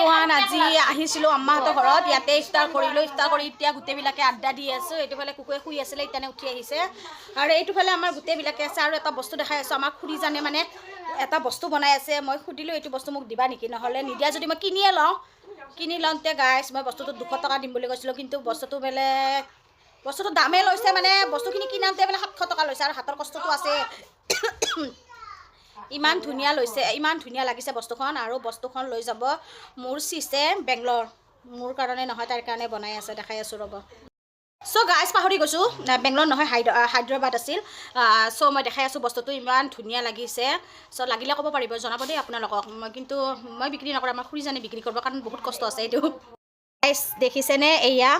everyone আজি আহিছিলোঁ আম্মাহঁতৰ ঘৰত ইয়াতে ইফতাৰ কৰিলোঁ ইফতাৰ কৰি এতিয়া গোটেইবিলাকে আড্ডা দি আছোঁ এইটোফালে কুকুৰে শুই আছিলে ইটানে উঠি আহিছে আৰু এইটোফালে আমাৰ গোটেইবিলাকে আছে আৰু এটা বস্তু দেখাই আছোঁ আমাৰ খুৰীজানে মানে এটা বস্তু বনাই আছে মই সুধিলোঁ এইটো বস্তু মোক দিবা নেকি নহ'লে নিদিয়া যদি মই কিনিয়ে লওঁ কিনি লওঁতে গাইছ মই বস্তুটো 200 টকা দিম বুলি কৈছিলোঁ কিন্তু বস্তুটো বেলেগ বস্তুটো দামেই লৈছে মানে বস্তুখিনি কিনাওঁতে মানে 700 টকা লৈছে আৰু হাতৰ কষ্টটো আছে ইমান ধুনীয়া লৈছে ইমান ধুনীয়া লাগিছে বস্তুখন আৰু বস্তুখন লৈ যাব মোৰ চিছে বেংগলৰ মোৰ কাৰণে নহয় তাৰ কাৰণে বনাই আছে দেখাই আছোঁ ৰ'ব চ' গাইজ পাহৰি গৈছোঁ বেংগলৰ নহয় হায়দৰাবাদ আছিল চ' মই দেখাই আছোঁ বস্তুটো ইমান ধুনীয়া লাগিছে চ' লাগিলে ক'ব পাৰিব জনাব দেই আপোনালোকক কিন্তু মই বিক্ৰী নকৰোঁ আমাৰ খুৰীজানে বিক্ৰী কৰিব কাৰণ বহুত কষ্ট আছে এইটো গাইজ দেখিছেনে এয়া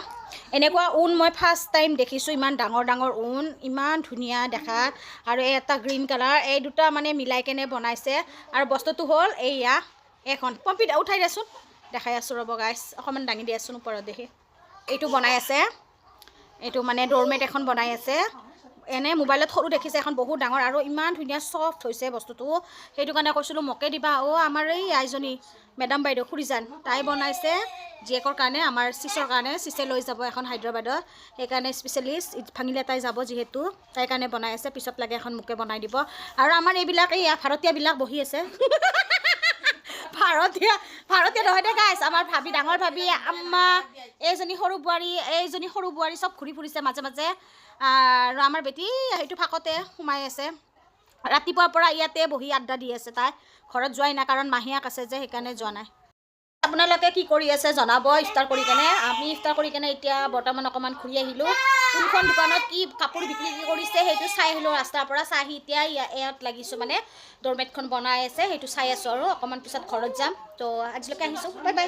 এনেকুৱা ঊণ মই ফাৰ্ষ্ট টাইম দেখিছোঁ ইমান ডাঙৰ ডাঙৰ ঊণ ইমান ধুনীয়া দেখাত আৰু এই এটা গ্ৰীণ কালাৰ এই দুটা মানে মিলাই কেনে বনাইছে আৰু বস্তুটো হ'ল এয়া এখন পম্পিত উঠাই দিয়াচোন দেখাই আছোঁ ৰ'ব গাইজ অকণমান দাঙি দিয়াচোন ওপৰত দেখি এইটো বনাই আছে এইটো মানে ড'ৰমেট এখন বনাই আছে এনে মোবাইলত সৰু দেখিছে এখন বহুত ডাঙৰ আৰু ইমান ধুনীয়া চফ্ট হৈছে বস্তুটো সেইটো কাৰণে কৈছিলোঁ মোকে দিবা আমাৰ এই আইজনী মেডাম বাইদেউ খুৰীজান তাই বনাইছে জীয়েকৰ কাৰণে আমাৰ চিচৰ কাৰণে চিচে লৈ যাব এখন হায়দৰাবাদত সেইকাৰণে স্পেচিয়েলিষ্ট ভাঙিলে তাই যাব যিহেতু তাইৰ কাৰণে বনাই আছে পিছত লাগে এখন মোকে বনাই দিব আৰু আমাৰ এইবিলাক এই ভাৰতীয়বিলাক বহি আছে ভাৰতীয় নহয় দে গাইছ আমাৰ ভাবি ডাঙৰ ভাবি আম্মা এইজনী সৰু বোৱাৰী চব ঘূৰি ফুৰিছে মাজে মাজে আৰু আমাৰ বেটি সেইটো ফাকতে সোমাই আছে ৰাতিপুৱাৰ পৰা ইয়াতে বহি আড্ডা দি আছে তাই ঘৰত যোৱাই নাই কাৰণ মাহীয়েক আছে যে সেইকাৰণে যোৱা নাই আপোনালোকে কি কৰি আছে জনাব ইফতাৰ কৰি কেনে আমি ইফতাৰ কৰি কেনে এতিয়া বৰ্তমান অকণমান ঘূৰি আহিলোঁ কোনখন দোকানত কি কাপোৰ বিক্ৰী কৰিছে সেইটো চাই আহিলোঁ ৰাস্তাৰ পৰা চাই আহি এতিয়া ইয়াত লাগিছোঁ মানে ড'ৰমেটখন বনাই আছে সেইটো চাই আছোঁ আৰু অকণমান পিছত ঘৰত যাম তো আজিলৈকে আহিছোঁ বাই বাই